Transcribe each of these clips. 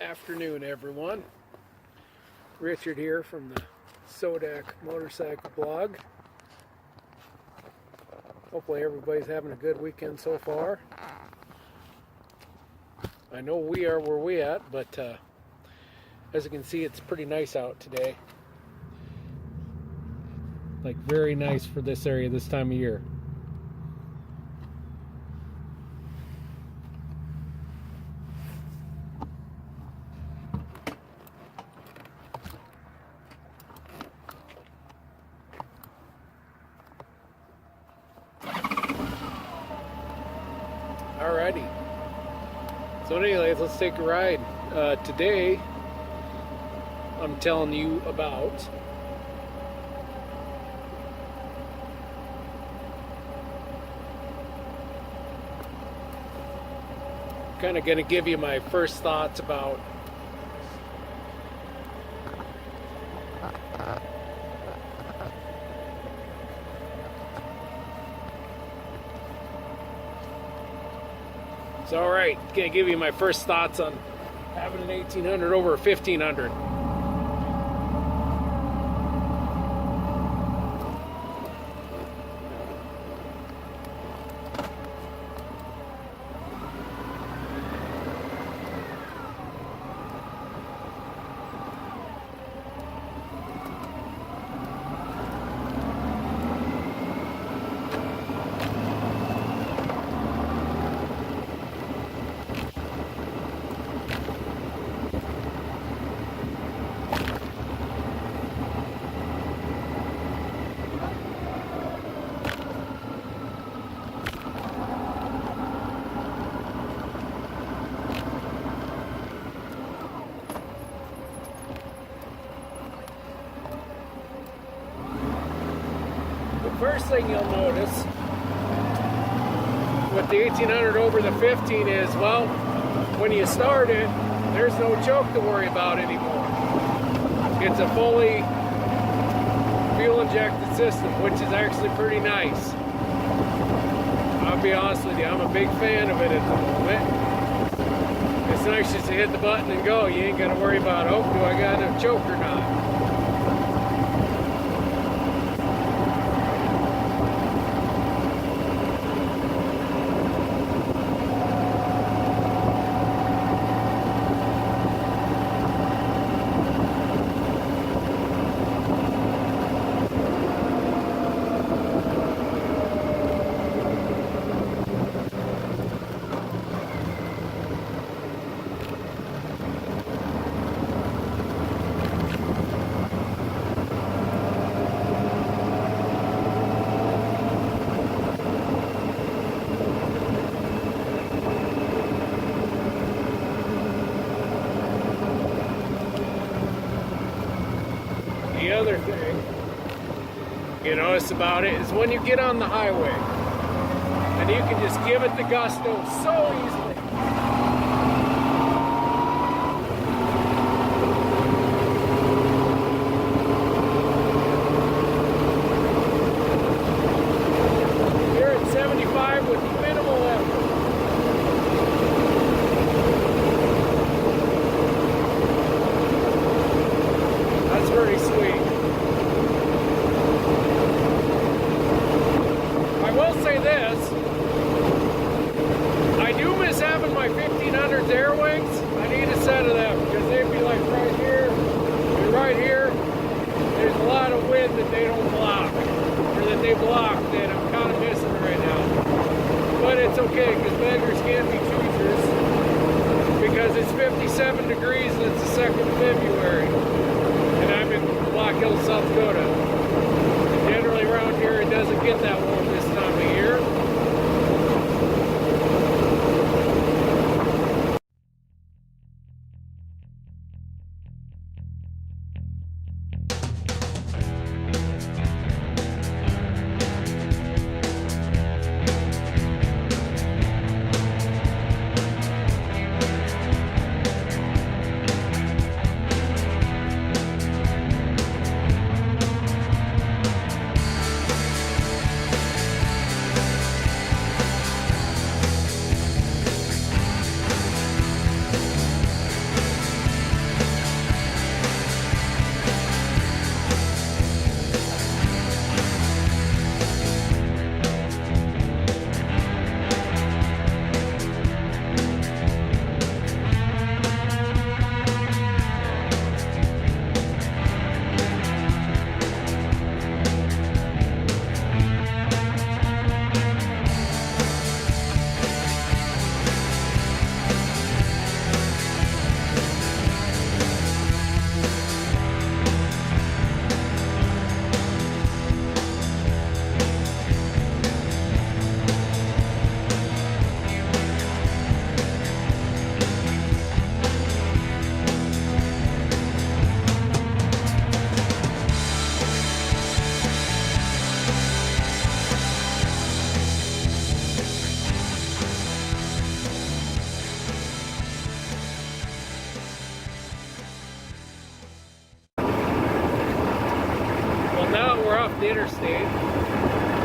afternoon, everyone. Richard here from the SoDak Motorcycle Blog. Hopefully everybody's having a good weekend so far. I know we are where we at, but as you can see, it's pretty nice out today. Like very nice for this area this time of year. Alrighty. So anyways, let's take a ride. Today, I'm telling you about kind of going to give you my first thoughts about It's alright, going to give you my first thoughts on having an 1800 over a 1500. First thing you'll notice with the 1800 over the 15 is, well, when you start it, there's no choke to worry about anymore. It's a fully fuel injected system, which is actually pretty nice. I'll be honest with you, I'm a big fan of it at the moment. It's nice just to hit the button and go. You ain't got to worry about, oh, do I got enough choke or not? The other thing you notice about it is when you get on the highway and you can just give it the gusto so easily. You're at 75 with minimal effort. That's pretty sweet. I will say this, I do miss having my 1500s air wings. I need a set of them because they'd be like right here and right here. There's a lot of wind that they don't block, or that they block, that I'm kind of missing right now. But it's okay because beggars can't be choosers, because it's 57 degrees and it's the 2nd of February. And I'm in Black Hills, South Dakota. Generally around here it doesn't get that warm this time of year. off the interstate.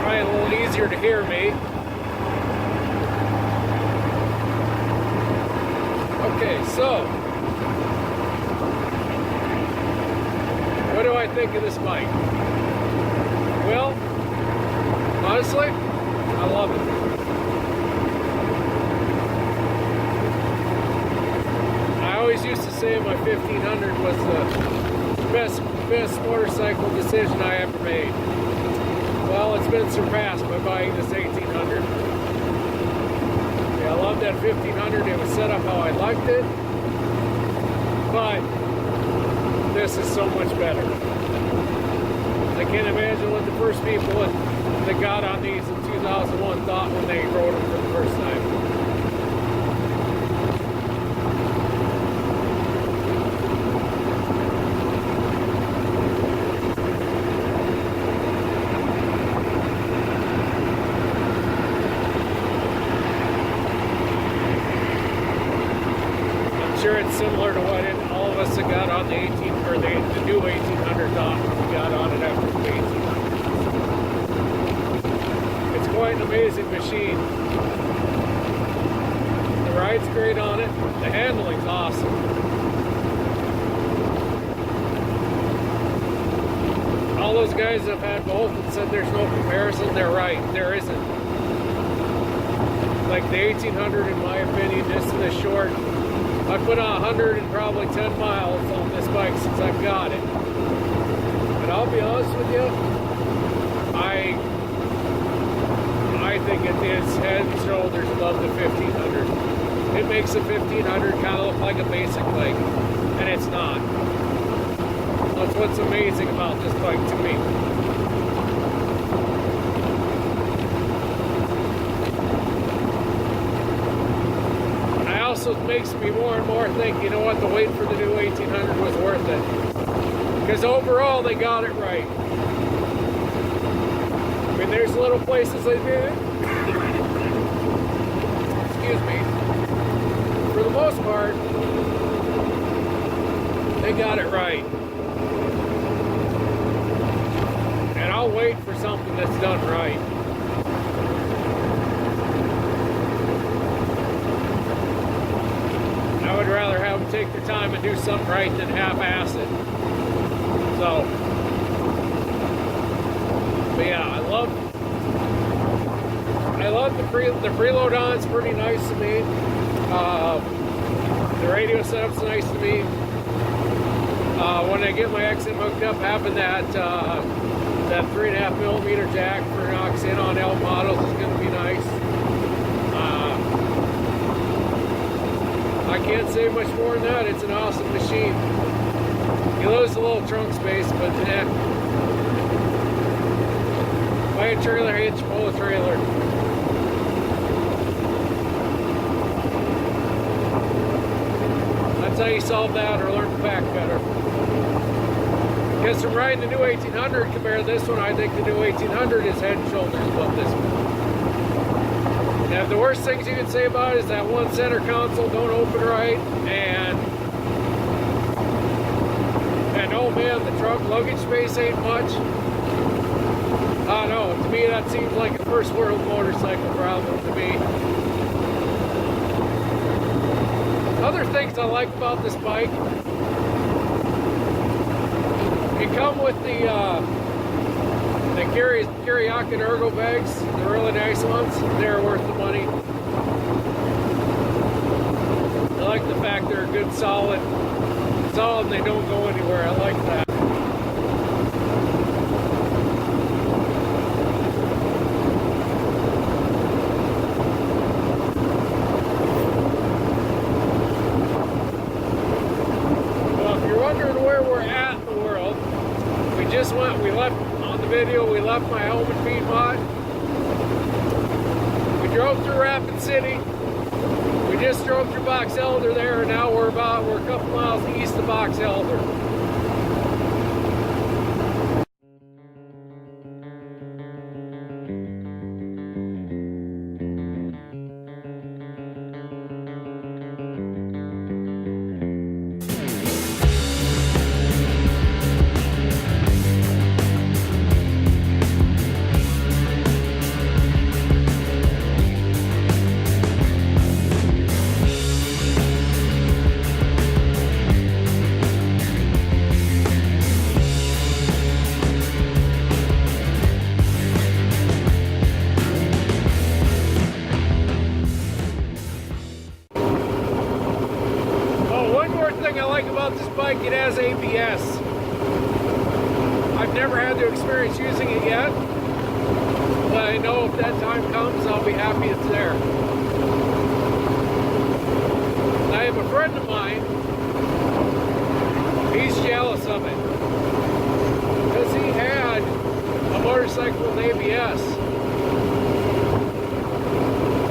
Probably a little easier to hear me. Okay, so what do I think of this bike? Well, honestly, I love it. I always used to say my 1500 was the best motorcycle decision I ever made. Well, it's been surpassed by buying this 1800. Yeah, I love that 1500. It was set up how I liked it, but this is so much better. I can't imagine what the first people that got on these in 2001 thought when they rode them for the first time. Sure, it's similar to what all of us that got on the the new 1800 thought when we got on it after the 1800. It's quite an amazing machine. The ride's great on it. The handling's awesome. All those guys that have had both and said there's no comparison, they're right. There isn't. Like the 1800, in my opinion, this is a short. I put on 110 miles on this bike since I've got it. But I'll be honest with you, I think it is head and shoulders above the 1500. It makes the 1500 kind of look like a basic bike, and it's not. That's what's amazing about this bike to me. Also makes me more and more think, you know what, the wait for the new 1800 was worth it. Because overall, they got it right. I mean, there's little places they did it. Excuse me. For the most part, they got it right. And I'll wait for something that's done right. I would rather have them take their time and do something right than half-ass it. So, but yeah, I love the preload on. It's pretty nice to me. The radio setup's nice to me. When I get my XM hooked up, having that 3.5mm jack for knocks in on L models is going to be nice. I can't say much more than that. It's an awesome machine. You lose a little trunk space, but buy a trailer hitch, pull a trailer. That's how you solve that or learn to pack better. Because from riding the new 1800 compared to this one, I think the new 1800 is head and shoulders above this one. Now, the worst things you can say about it is that one center console don't open right, and oh man, the trunk luggage space ain't much. I don't know, to me that seems like a first world motorcycle problem to me. Other things I like about this bike, it come with the Kiriakin ergo bags, the really nice ones. They're worth the money. I like the fact they're good, solid, and they don't go anywhere. I like that. Well, if you're wondering where we're at in the world, we left on the video, we left my home in Piedmont. We drove through Rapid City. We just drove through Box Elder there, and now we're a couple miles east of Box Elder. one thing I like about this bike, it has ABS. I've never had the experience using it yet, but I know if that time comes, I'll be happy it's there. I have a friend of mine, he's jealous of it, because he had a motorcycle with ABS.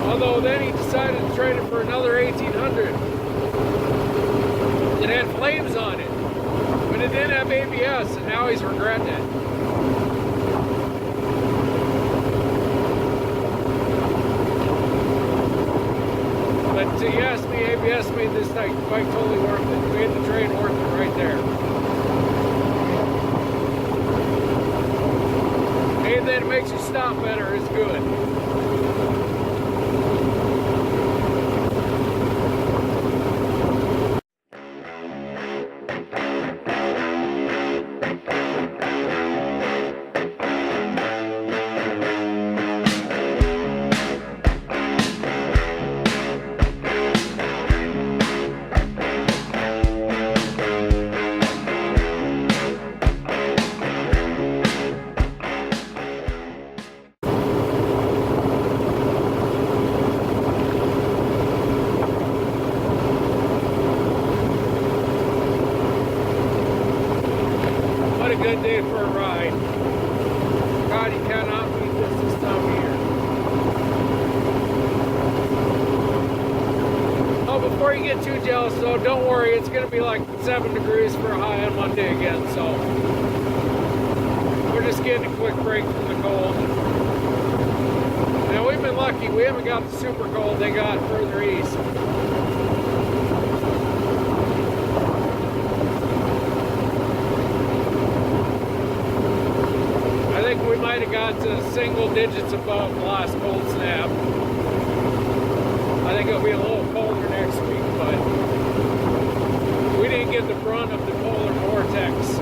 Although then he decided to trade it for another 1800. It had flames on it, but it didn't have ABS, and now he's regretting it. But to ask me, ABS made this bike totally worth it. We had the trade worth it right there. Anything that makes you stop better is good. A good day for a ride. God, you cannot beat this time of year. Oh, before you get too jealous though, don't worry, it's going to be like 7 degrees for a high on Monday again, so we're just getting a quick break from the cold. Now, we've been lucky, we haven't got the super cold they got further east. We might have got to single digits above the last cold snap. I think it'll be a little colder next week, but we didn't get the brunt of the polar vortex.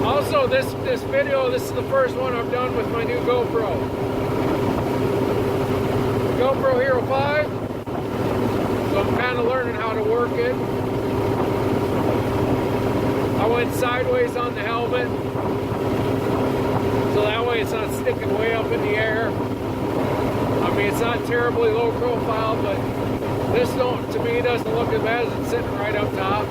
Also, this video, this is the first one I've done with my new GoPro. GoPro Hero 5, so I'm kind of learning how to work it. I went sideways on the helmet, so that way it's not sticking way up in the air. I mean, it's not terribly low profile, but this to me doesn't look as bad as it's sitting right up top.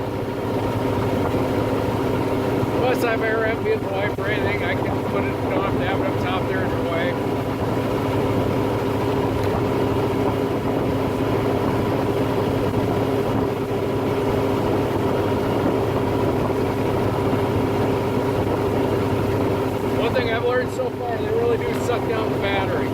Plus, if I ever have to get the wife or anything, I can put it, don't have to have it up top there in the way. I've learned so far, they really do suck down the battery.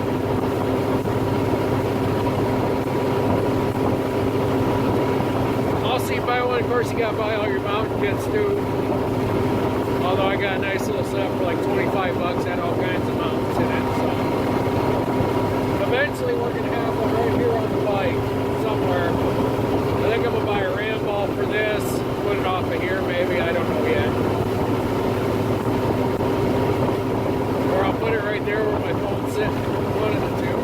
Also, you buy one, of course, you got to buy all your mountain kits too. Although I got a nice little set for like 25 bucks, had all kinds of mounts in it. So eventually, we're going to have one right here on the bike somewhere. I think I'm going to buy a ram ball for this, put it off of here maybe, I don't know yet. I'll put it right there where my phone's sitting, one of the two.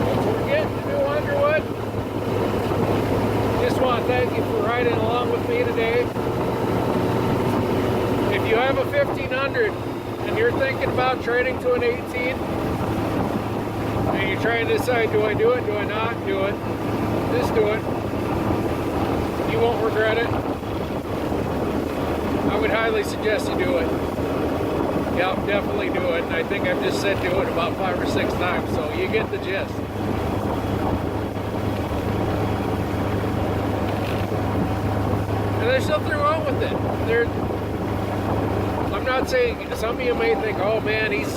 Once we're getting to New Underwood, just want to thank you for riding along with me today. If you have a 1500 and you're thinking about trading to an 18 and you're trying to decide, do I do it, do I not do it, just do it. You won't regret it. I would highly suggest you do it. Yeah, definitely do it. And I think I've just said do it about 5 or 6 times, so you get the gist. And there's nothing wrong with it. I'm not saying, some of you may think, oh man, he's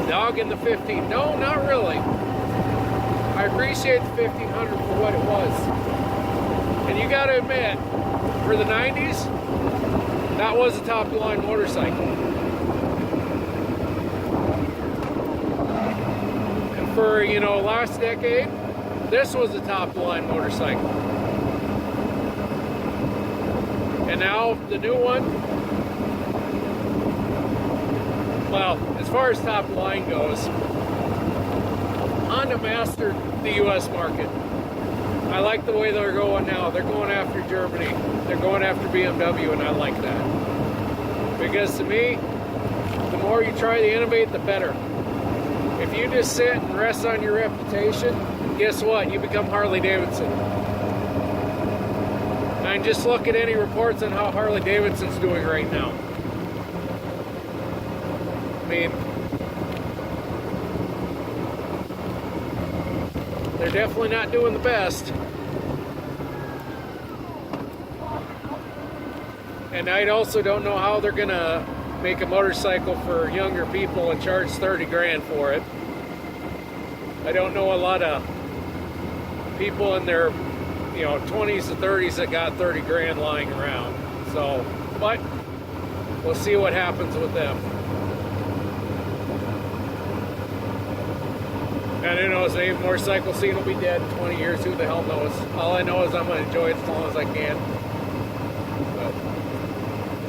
dogging the 15. No, not really. I appreciate the 1500 for what it was. And you got to admit, for the 90s, that was a top-of-the-line motorcycle. And for, you know, last decade, this was a top-of-the-line motorcycle. And now the new one, well, as far as top-of-the-line goes, Honda mastered the U.S. market. I like the way they're going now. They're going after Germany. They're going after BMW, and I like that. Because to me, the more you try to innovate, the better. If you just sit and rest on your reputation, guess what? You become Harley-Davidson. And just look at any reports on how Harley-Davidson's doing right now. I mean, they're definitely not doing the best. And I also don't know how they're gonna make a motorcycle for younger people and charge 30 grand for it. I don't know a lot of people in their, you know, 20s to 30s that got 30 grand lying around. So, but we'll see what happens with them. And who knows, maybe the motorcycle scene will be dead in 20 years, who the hell knows. All I know is I'm going to enjoy it as long as I can. But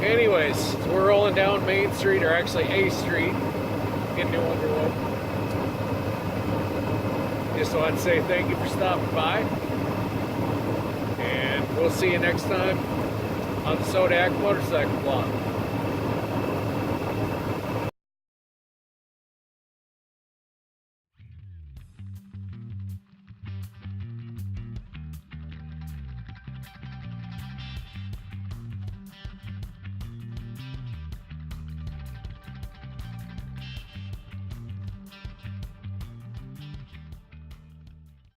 anyways, so we're rolling down Main Street, or actually A Street, in New Underwood. Just wanted to say thank you for stopping by. And we'll see you next time on the SoDak Motorcycle Blog.